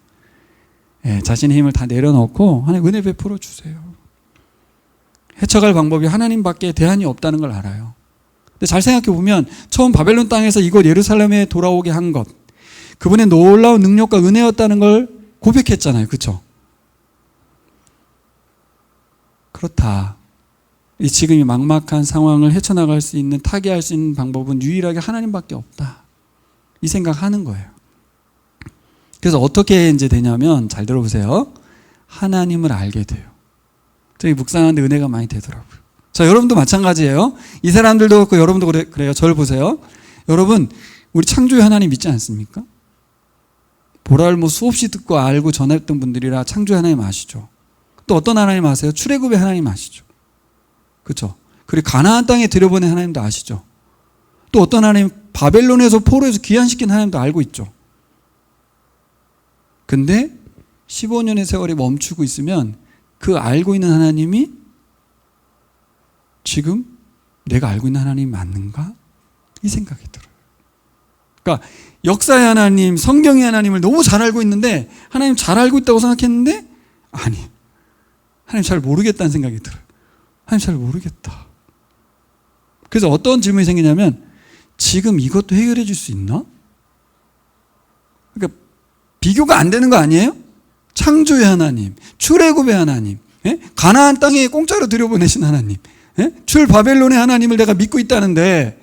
예, 자신의 힘을 다 내려놓고 하나님 은혜 베풀어 주세요. 헤쳐갈 방법이 하나님밖에 대안이 없다는 걸 알아요. 근데 잘 생각해 보면 처음 바벨론 땅에서 이곳 예루살렘에 돌아오게 한 것, 그분의 놀라운 능력과 은혜였다는 걸 고백했잖아요. 그렇죠? 그렇다. 이 지금 이 막막한 상황을 헤쳐나갈 수 있는, 타개할 수 있는 방법은 유일하게 하나님밖에 없다. 이 생각하는 거예요. 그래서 어떻게 이제 되냐면 잘 들어보세요. 하나님을 알게 돼요. 저희 묵상하는데 은혜가 많이 되더라고요. 자, 여러분도 마찬가지예요. 이 사람들도 그렇고 여러분도 그래요. 저를 보세요. 여러분, 우리 창조의 하나님 믿지 않습니까? 보라를 뭐 수없이 듣고 알고 전했던 분들이라 창조의 하나님 아시죠? 또 어떤 하나님 아세요? 출애굽의 하나님 아시죠? 그렇죠? 그리고 가나안 땅에 들여보낸 하나님도 아시죠? 또 어떤 하나님, 바벨론에서 포로에서 귀환시킨 하나님도 알고 있죠. 근데 15년의 세월이 멈추고 있으면 그 알고 있는 하나님이 지금 내가 알고 있는 하나님이 맞는가? 이 생각이 들어요. 그러니까 역사의 하나님, 성경의 하나님을 너무 잘 알고 있는데 하나님 잘 알고 있다고 생각했는데 아니, 하나님 잘 모르겠다는 생각이 들어요. 하나님 잘 모르겠다. 그래서 어떤 질문이 생기냐면 지금 이것도 해결해 줄 수 있나? 그러니까 비교가 안 되는 거 아니에요? 창조의 하나님, 출애굽의 하나님, 예? 가나안 땅에 공짜로 들여보내신 하나님, 예? 출 바벨론의 하나님을 내가 믿고 있다는데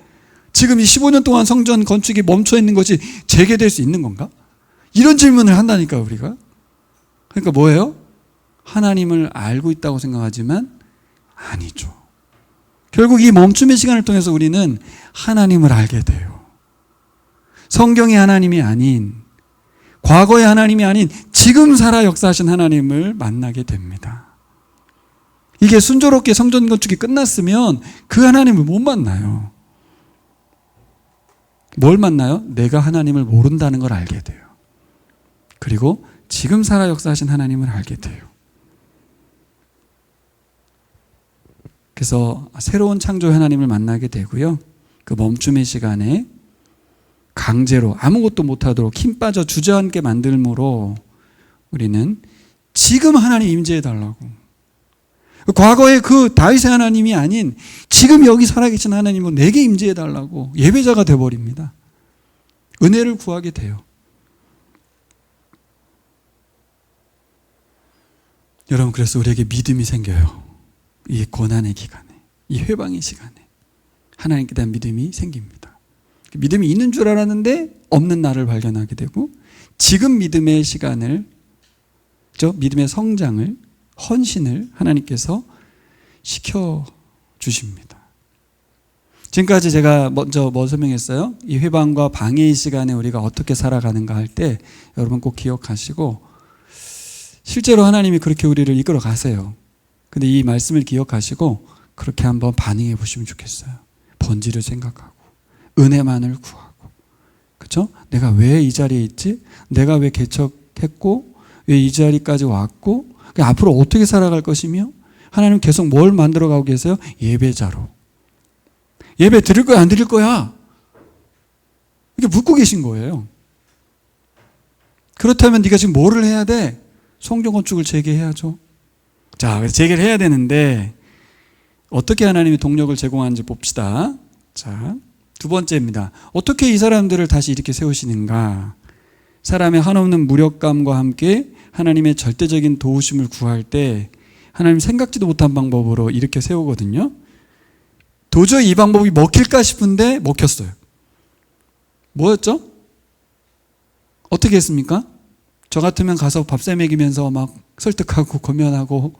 지금 이 15년 동안 성전 건축이 멈춰 있는 것이 재개될 수 있는 건가? 이런 질문을 한다니까 우리가. 그러니까 뭐예요? 하나님을 알고 있다고 생각하지만 아니죠. 결국 이 멈춤의 시간을 통해서 우리는 하나님을 알게 돼요. 성경의 하나님이 아닌, 과거의 하나님이 아닌 지금 살아 역사하신 하나님을 만나게 됩니다. 이게 순조롭게 성전 건축이 끝났으면 그 하나님을 못 만나요. 뭘 만나요? 내가 하나님을 모른다는 걸 알게 돼요. 그리고 지금 살아 역사하신 하나님을 알게 돼요. 그래서 새로운 창조의 하나님을 만나게 되고요. 그 멈춤의 시간에 강제로 아무것도 못하도록 힘 빠져 주저앉게 만들므로 우리는 지금 하나님 임재해달라고, 과거의 그 다윗의 하나님이 아닌 지금 여기 살아계신 하나님은 내게 임재해달라고 예배자가 되어버립니다. 은혜를 구하게 돼요. 여러분, 그래서 우리에게 믿음이 생겨요. 이 고난의 기간에, 이 회방의 시간에 하나님께 대한 믿음이 생깁니다. 믿음이 있는 줄 알았는데 없는 나를 발견하게 되고, 지금 믿음의 시간을, 믿음의 성장을, 헌신을 하나님께서 시켜주십니다. 지금까지 제가 먼저 뭐 설명했어요? 이 회방과 방해의 시간에 우리가 어떻게 살아가는가 할 때 여러분 꼭 기억하시고, 실제로 하나님이 그렇게 우리를 이끌어 가세요. 근데 이 말씀을 기억하시고 그렇게 한번 반응해 보시면 좋겠어요. 본질을 생각하고 은혜만을 구하고, 그렇죠? 내가 왜 이 자리에 있지? 내가 왜 개척했고 왜 이 자리까지 왔고 앞으로 어떻게 살아갈 것이며, 하나님 계속 뭘 만들어가고 계세요? 예배자로. 예배 드릴 거야 안 드릴 거야? 이렇게 묻고 계신 거예요. 그렇다면 네가 지금 뭐를 해야 돼? 성전 건축을 재개해야죠. 자, 그래서 재개를 해야 되는데 어떻게 하나님이 동력을 제공하는지 봅시다. 자, 두 번째입니다. 어떻게 이 사람들을 다시 이렇게 세우시는가? 사람의 한없는 무력감과 함께 하나님의 절대적인 도우심을 구할 때 하나님 생각지도 못한 방법으로 이렇게 세우거든요. 도저히 이 방법이 먹힐까 싶은데 먹혔어요. 뭐였죠? 어떻게 했습니까? 저 같으면 가서 밥새 먹이면서 막 설득하고 권면하고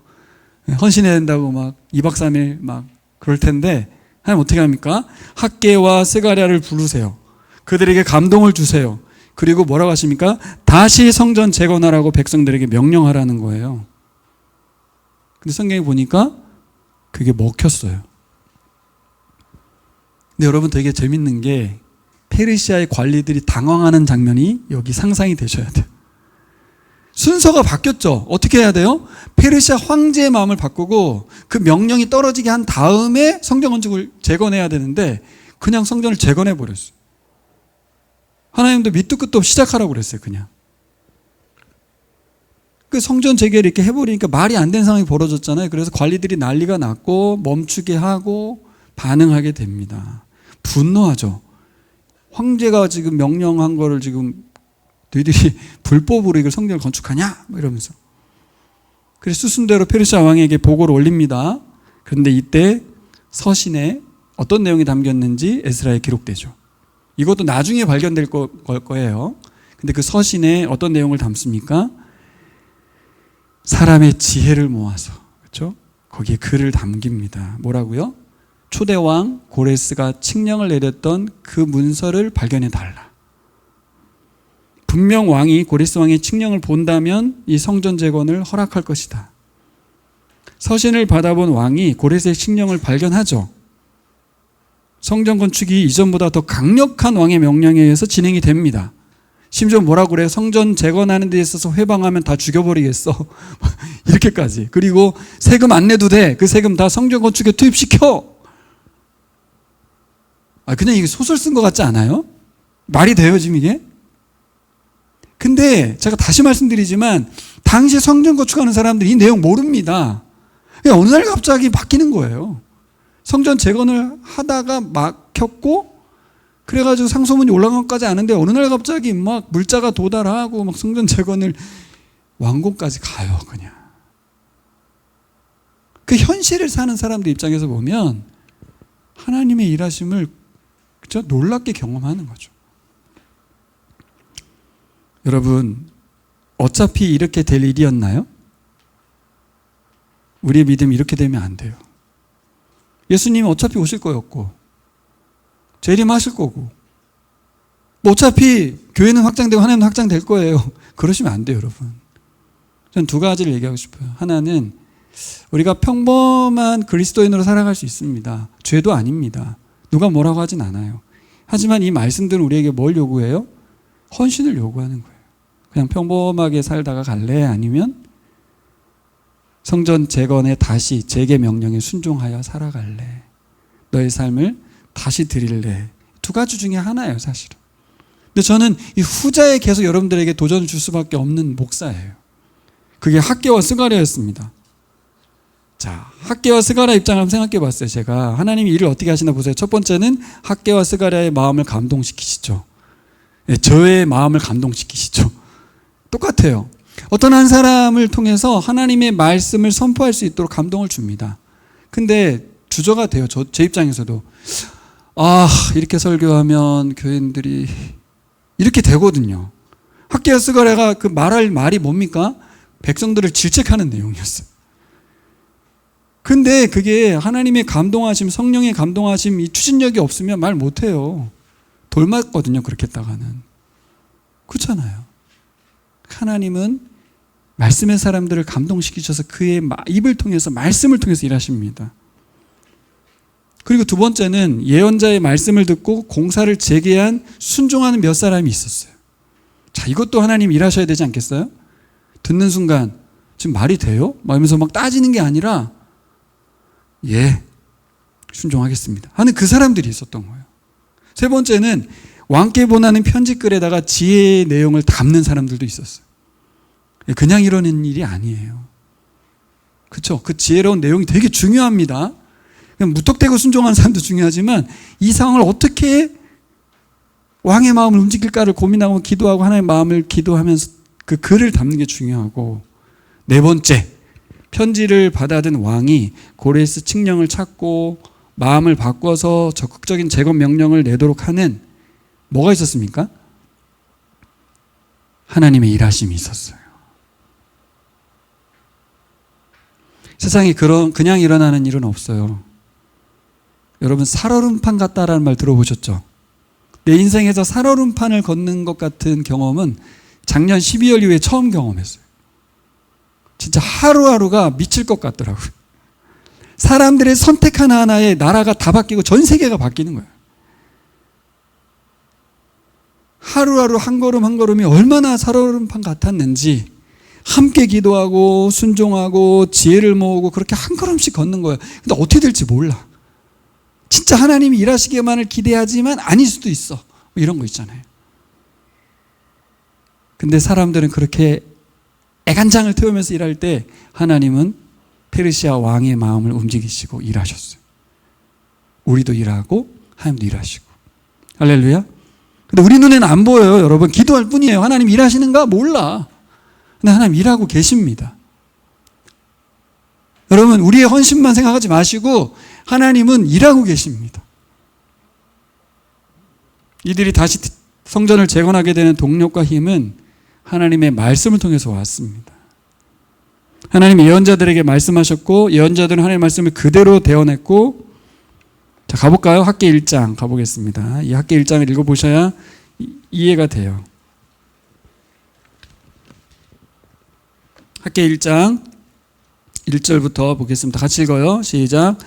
헌신해야 된다고 막 2박 3일 막 그럴 텐데, 하나님 어떻게 합니까? 학개와 스가랴를 부르세요. 그들에게 감동을 주세요. 그리고 뭐라고 하십니까? 다시 성전 재건하라고 백성들에게 명령하라는 거예요. 근데 성경에 보니까 그게 먹혔어요. 근데 여러분, 되게 재밌는 게 페르시아의 관리들이 당황하는 장면이 여기 상상이 되셔야 돼요. 순서가 바뀌었죠. 어떻게 해야 돼요? 페르시아 황제의 마음을 바꾸고 그 명령이 떨어지게 한 다음에 성전 건축을 재건해야 되는데 그냥 성전을 재건해 버렸어요. 하나님도 밑도 끝도 없이 시작하라고 그랬어요. 그냥 그 성전 재개를 이렇게 해버리니까 말이 안 되는 상황이 벌어졌잖아요. 그래서 관리들이 난리가 났고 멈추게 하고 반응하게 됩니다. 분노하죠. 황제가 지금 명령한 거를 지금 너희들이 불법으로 이걸 성전을 건축하냐? 이러면서. 그래서 수순대로 페르시아 왕에게 보고를 올립니다. 그런데 이때 서신에 어떤 내용이 담겼는지 에스라에 기록되죠. 이것도 나중에 발견될 거예요. 근데 그 서신에 어떤 내용을 담습니까? 사람의 지혜를 모아서, 그렇죠? 거기에 글을 담깁니다. 뭐라고요? 초대왕 고레스가 칙령을 내렸던 그 문서를 발견해 달라. 분명 왕이 고레스 왕의 칙령을 본다면 이 성전 재건을 허락할 것이다. 서신을 받아본 왕이 고레스의 칙령을 발견하죠. 성전 건축이 이전보다 더 강력한 왕의 명령에 의해서 진행이 됩니다. 심지어 뭐라고 그래요? 성전 재건하는 데 있어서 회방하면 다 죽여버리겠어. 이렇게까지. 그리고 세금 안 내도 돼. 그 세금 다 성전 건축에 투입시켜. 그냥 이게 소설 쓴 것 같지 않아요? 말이 돼요, 지금 이게? 근데 제가 다시 말씀드리지만 당시에 성전 건축하는 사람들이 이 내용 모릅니다. 어느 날 갑자기 바뀌는 거예요. 성전 재건을 하다가 막혔고, 그래가지고 상소문이 올라간 것까지 아는데 어느 날 갑자기 막 물자가 도달하고 막 성전 재건을 완공까지 가요, 그냥. 그 현실을 사는 사람들 입장에서 보면 하나님의 일하심을 그죠? 놀랍게 경험하는 거죠. 여러분, 어차피 이렇게 될 일이었나요? 우리의 믿음이 이렇게 되면 안 돼요. 예수님은 어차피 오실 거였고 재림하실 거고 뭐 어차피 교회는 확장되고 하나님은 확장될 거예요. 그러시면 안 돼요, 여러분. 저는 두 가지를 얘기하고 싶어요. 하나는 우리가 평범한 그리스도인으로 살아갈 수 있습니다. 죄도 아닙니다. 누가 뭐라고 하진 않아요. 하지만 이 말씀들은 우리에게 뭘 요구해요? 헌신을 요구하는 거예요. 그냥 평범하게 살다가 갈래? 아니면 성전 재건에 다시 재개 명령에 순종하여 살아갈래? 너의 삶을 다시 드릴래? 두 가지 중에 하나예요, 사실은. 근데 저는 이 후자에 계속 여러분들에게 도전을 줄 수밖에 없는 목사예요. 그게 학개와 스가랴였습니다. 자, 학개와 스가랴 입장을 한번 생각해 봤어요. 제가 하나님이 일을 어떻게 하시나 보세요. 첫 번째는 학개와 스가랴의 마음을 감동시키시죠. 네, 저의 마음을 감동시키시죠. 똑같아요. 어떤 한 사람을 통해서 하나님의 말씀을 선포할 수 있도록 감동을 줍니다. 근데 주저가 돼요. 제 입장에서도. 이렇게 설교하면 교인들이 이렇게 되거든요. 학개와 스가랴가 그 말할 말이 뭡니까? 백성들을 질책하는 내용이었어요. 근데 그게 하나님의 감동하심, 성령의 감동하심, 이 추진력이 없으면 말 못해요. 돌맞거든요, 그렇게 했다가는. 그렇잖아요. 하나님은 말씀의 사람들을 감동시키셔서 그의 입을 통해서, 말씀을 통해서 일하십니다. 그리고 두 번째는 예언자의 말씀을 듣고 공사를 재개한 순종하는 몇 사람이 있었어요. 자, 이것도 하나님 일하셔야 되지 않겠어요? 듣는 순간 지금 말이 돼요? 말하면서 막 따지는 게 아니라 예, 순종하겠습니다 하는 그 사람들이 있었던 거예요. 세 번째는 왕께 보내는 편지글에다가 지혜의 내용을 담는 사람들도 있었어요. 그냥 이러는 일이 아니에요. 그렇죠? 그 지혜로운 내용이 되게 중요합니다. 그냥 무턱대고 순종하는 사람도 중요하지만 이 상황을 어떻게 왕의 마음을 움직일까를 고민하고 기도하고 하나님의 마음을 기도하면서 그 글을 담는 게 중요하고, 네 번째, 편지를 받아든 왕이 고레스 칙령을 찾고 마음을 바꿔서 적극적인 재건 명령을 내도록 하는 뭐가 있었습니까? 하나님의 일하심이 있었어요. 세상에 그냥 일어나는 일은 없어요. 여러분, 살얼음판 같다라는 말 들어보셨죠? 내 인생에서 살얼음판을 걷는 것 같은 경험은 작년 12월 이후에 처음 경험했어요. 진짜 하루하루가 미칠 것 같더라고요. 사람들의 선택 하나하나에 나라가 다 바뀌고 전 세계가 바뀌는 거예요. 하루하루 한 걸음 한 걸음이 얼마나 살얼음판 같았는지 함께 기도하고 순종하고 지혜를 모으고 그렇게 한 걸음씩 걷는 거예요. 근데 어떻게 될지 몰라. 진짜 하나님이 일하시기만을 기대하지만 아닐 수도 있어. 이런 거 있잖아요. 근데 사람들은 그렇게 애간장을 태우면서 일할 때 하나님은 페르시아 왕의 마음을 움직이시고 일하셨어요. 우리도 일하고 하나님도 일하시고. 할렐루야. 근데 우리 눈에는 안 보여요, 여러분. 기도할 뿐이에요. 하나님 일하시는가? 몰라. 근데 하나님 일하고 계십니다. 여러분, 우리의 헌신만 생각하지 마시고 하나님은 일하고 계십니다. 이들이 다시 성전을 재건하게 되는 동력과 힘은 하나님의 말씀을 통해서 왔습니다. 하나님이 예언자들에게 말씀하셨고 예언자들은 하나님의 말씀을 그대로 대언했고. 자, 가볼까요? 학개 1장 가보겠습니다. 이 학개 1장을 읽어보셔야 이해가 돼요. 학개 1장 1절부터 보겠습니다. 같이 읽어요. 시작.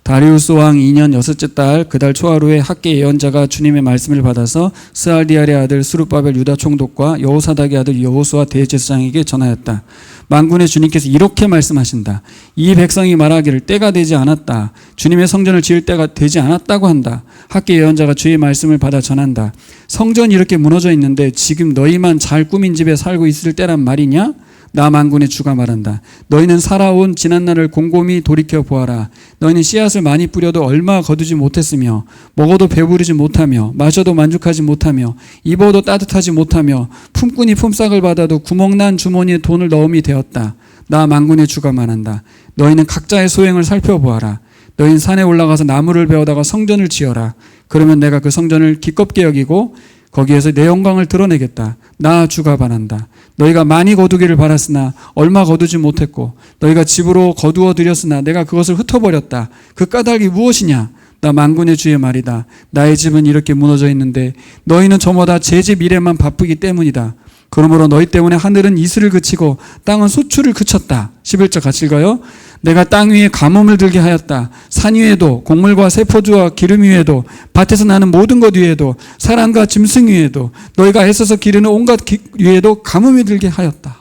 다리우스 왕 2년 여섯째 달 그달 초하루에 학개 예언자가 주님의 말씀을 받아서 스알디알의 아들 스룹바벨 유다 총독과 여호사닥의 아들 여호수아 대제사장에게 전하였다. 만군의 주님께서 이렇게 말씀하신다. 이 백성이 말하기를 때가 되지 않았다. 주님의 성전을 지을 때가 되지 않았다고 한다. 학개 예언자가 주의 말씀을 받아 전한다. 성전이 이렇게 무너져 있는데 지금 너희만 잘 꾸민 집에 살고 있을 때란 말이냐? 나 만군의 주가 말한다. 너희는 살아온 지난날을 곰곰이 돌이켜 보아라. 너희는 씨앗을 많이 뿌려도 얼마 거두지 못했으며 먹어도 배부르지 못하며 마셔도 만족하지 못하며 입어도 따뜻하지 못하며 품꾼이 품삯을 받아도 구멍난 주머니에 돈을 넣음이 되었다. 나 만군의 주가 말한다. 너희는 각자의 소행을 살펴보아라. 너희는 산에 올라가서 나무를 베어다가 성전을 지어라. 그러면 내가 그 성전을 기껍게 여기고 거기에서 내 영광을 드러내겠다. 나 주가 바란다. 너희가 많이 거두기를 바랐으나 얼마 거두지 못했고 너희가 집으로 거두어 들였으나 내가 그것을 흩어버렸다. 그 까닭이 무엇이냐? 나 만군의 주의 말이다. 나의 집은 이렇게 무너져 있는데 너희는 저마다 제 집 일에만 바쁘기 때문이다. 그러므로 너희 때문에 하늘은 이슬을 그치고 땅은 소출을 그쳤다. 11절 같이 읽어요. 내가 땅 위에 가뭄을 들게 하였다. 산 위에도 곡물과 세포주와 기름 위에도 밭에서 나는 모든 것 위에도 사람과 짐승 위에도 너희가 애써서 기르는 온갖 위에도 가뭄이 들게 하였다.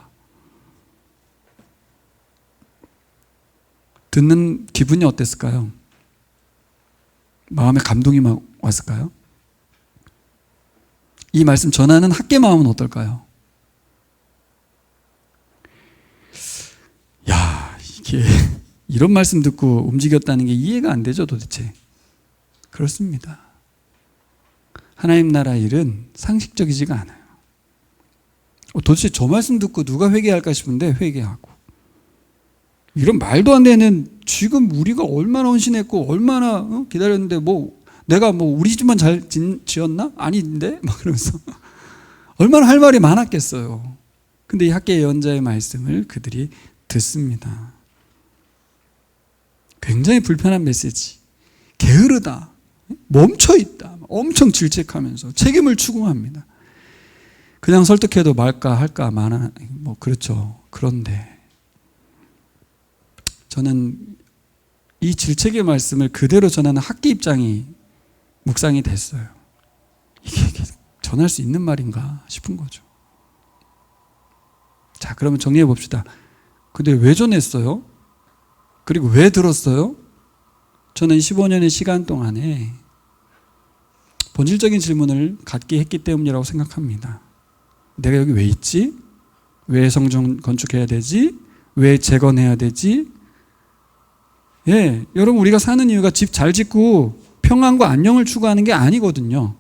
듣는 기분이 어땠을까요? 마음에 감동이 막 왔을까요? 이 말씀 전하는 학계 마음은 어떨까요? 야, 이게 이런 말씀 듣고 움직였다는 게 이해가 안 되죠, 도대체. 그렇습니다. 하나님 나라 일은 상식적이지가 않아요. 도대체 저 말씀 듣고 누가 회개할까 싶은데 회개하고, 이런 말도 안 되는, 지금 우리가 얼마나 헌신했고 얼마나 기다렸는데 내가 우리 집만 잘 지었나? 아닌데? 막 그러면서 얼마나 할 말이 많았겠어요. 근데 이 학계 예언자의 말씀을 그들이 듣습니다. 굉장히 불편한 메시지. 게으르다, 멈춰있다, 엄청 질책하면서 책임을 추궁합니다. 그냥 설득해도 말까 할까 마나, 그렇죠. 그런데 저는 이 질책의 말씀을 그대로 전하는 학계 입장이 묵상이 됐어요. 이게 전할 수 있는 말인가 싶은 거죠. 자, 그러면 정리해 봅시다. 근데 왜 전했어요? 그리고 왜 들었어요? 저는 15년의 시간 동안에 본질적인 질문을 갖게 했기 때문이라고 생각합니다. 내가 여기 왜 있지? 왜 성전 건축해야 되지? 왜 재건해야 되지? 예, 여러분, 우리가 사는 이유가 집 잘 짓고 평안과 안녕을 추구하는 게 아니거든요.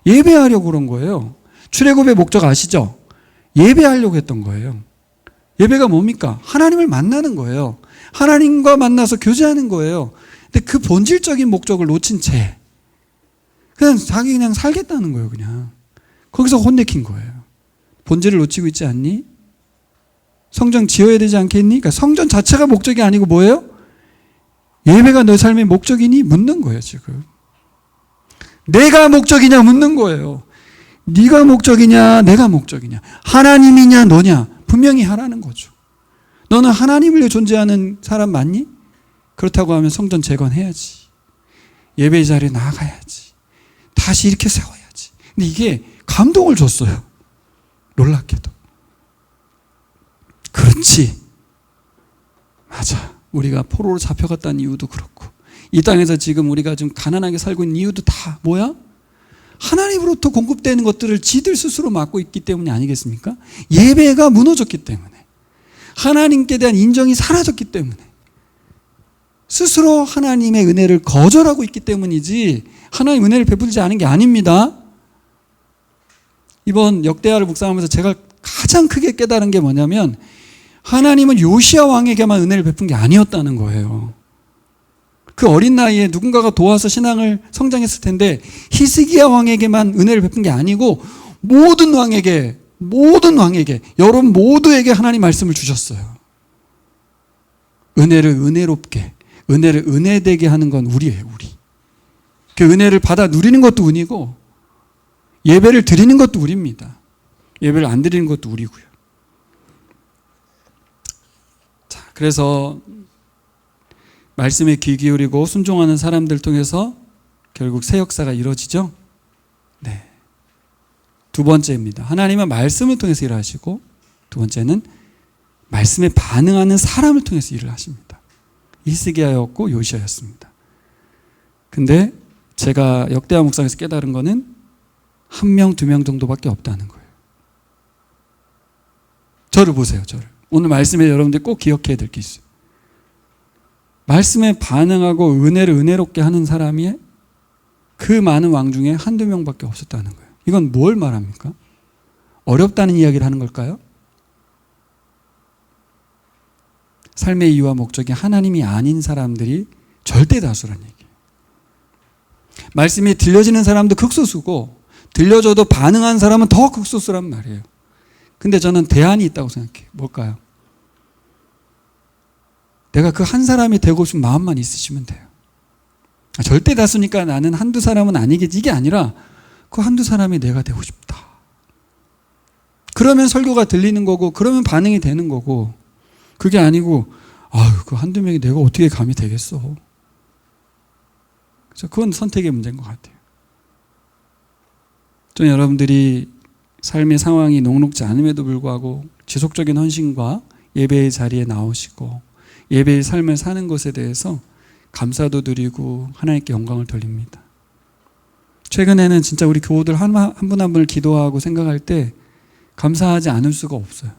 예배하려고 그런 거예요. 출애굽의 목적 아시죠? 예배하려고 했던 거예요. 예배가 뭡니까? 하나님을 만나는 거예요. 하나님과 만나서 교제하는 거예요. 근데 그 본질적인 목적을 놓친 채 그냥 자기 그냥 살겠다는 거예요. 그냥 거기서 혼내킨 거예요. 본질을 놓치고 있지 않니? 성전 지어야 되지 않겠니? 그러니까 성전 자체가 목적이 아니고 뭐예요? 예배가 너 삶의 목적이니? 묻는 거예요. 지금 내가 목적이냐 묻는 거예요. 네가 목적이냐 내가 목적이냐, 하나님이냐 너냐, 분명히 하라는 거죠. 너는 하나님을 위해 존재하는 사람 맞니? 그렇다고 하면 성전 재건해야지, 예배 자리에 나아가야지, 다시 이렇게 세워야지. 근데 이게 감동을 줬어요. 놀랍게도. 그렇지, 맞아, 우리가 포로로 잡혀갔다는 이유도 그렇고 이 땅에서 지금 우리가 좀 가난하게 살고 있는 이유도 다 뭐야? 하나님으로부터 공급되는 것들을 지들 스스로 맡고 있기 때문이 아니겠습니까? 예배가 무너졌기 때문에, 하나님께 대한 인정이 사라졌기 때문에, 스스로 하나님의 은혜를 거절하고 있기 때문이지 하나님 은혜를 베풀지 않은 게 아닙니다. 이번 역대하를 묵상하면서 제가 가장 크게 깨달은 게 뭐냐면, 하나님은 요시야 왕에게만 은혜를 베푼 게 아니었다는 거예요. 그 어린 나이에 누군가가 도와서 신앙을 성장했을 텐데 히스기야 왕에게만 은혜를 베푼 게 아니고 모든 왕에게, 여러분 모두에게 하나님 말씀을 주셨어요. 은혜를 은혜롭게, 은혜를 은혜되게 하는 건 우리예요. 우리. 그 은혜를 받아 누리는 것도 은이고 예배를 드리는 것도 우리입니다. 예배를 안 드리는 것도 우리고요. 자, 그래서 말씀에 귀 기울이고 순종하는 사람들 통해서 결국 새 역사가 이루어지죠. 네. 두 번째입니다. 하나님은 말씀을 통해서 일을 하시고, 두 번째는 말씀에 반응하는 사람을 통해서 일을 하십니다. 히스기야였고 요시야였습니다. 근데 제가 역대하 묵상에서 깨달은 거는 1명, 2명 정도밖에 없다는 거예요. 저를 보세요. 저를. 오늘 말씀에 여러분들이 꼭 기억해야 될 게 있어요. 말씀에 반응하고 은혜를 은혜롭게 하는 사람이 그 많은 왕 중에 1-2명밖에 없었다는 거예요. 이건 뭘 말합니까? 어렵다는 이야기를 하는 걸까요? 삶의 이유와 목적이 하나님이 아닌 사람들이 절대 다수란 얘기예요. 말씀이 들려지는 사람도 극소수고 들려줘도 반응한 사람은 더 극소수란 말이에요. 근데 저는 대안이 있다고 생각해요. 뭘까요? 내가 그 한 사람이 되고 싶은 마음만 있으시면 돼요. 절대 다수니까 나는 1-2 사람은 아니겠지, 이게 아니라 그 1-2 사람이 내가 되고 싶다. 그러면 설교가 들리는 거고, 그러면 반응이 되는 거고, 그게 아니고 그 1-2 명이 내가 어떻게 감이 되겠어. 그래서 그건 선택의 문제인 것 같아요. 좀 여러분들이 삶의 상황이 녹록지 않음에도 불구하고 지속적인 헌신과 예배의 자리에 나오시고 예배의 삶을 사는 것에 대해서 감사도 드리고 하나님께 영광을 돌립니다. 최근에는 진짜 우리 교우들 한 분 한 분을 기도하고 생각할 때 감사하지 않을 수가 없어요.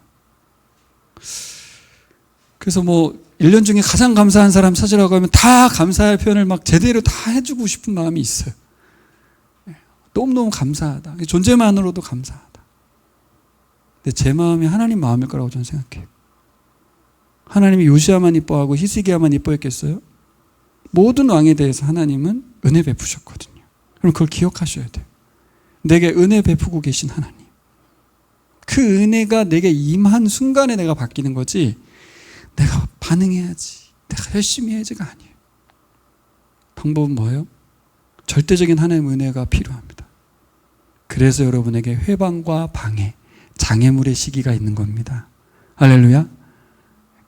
그래서 뭐 1년 중에 가장 감사한 사람 찾으라고 하면 다 감사의 표현을 막 제대로 다 해주고 싶은 마음이 있어요. 너무너무 감사하다. 존재만으로도 감사하다. 근데 제 마음이 하나님 마음일 거라고 저는 생각해요. 하나님이 요시야만 이뻐하고 히스기야만 이뻐했겠어요? 모든 왕에 대해서 하나님은 은혜 베푸셨거든요. 그럼 그걸 기억하셔야 돼요. 내게 은혜 베푸고 계신 하나님. 그 은혜가 내게 임한 순간에 내가 바뀌는 거지, 내가 반응해야지, 내가 열심히 해야지가 아니에요. 방법은 뭐예요? 절대적인 하나님의 은혜가 필요합니다. 그래서 여러분에게 회방과 방해, 장애물의 시기가 있는 겁니다. 할렐루야.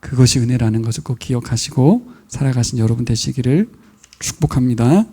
그것이 은혜라는 것을 꼭 기억하시고 살아가신 여러분 되시기를 축복합니다.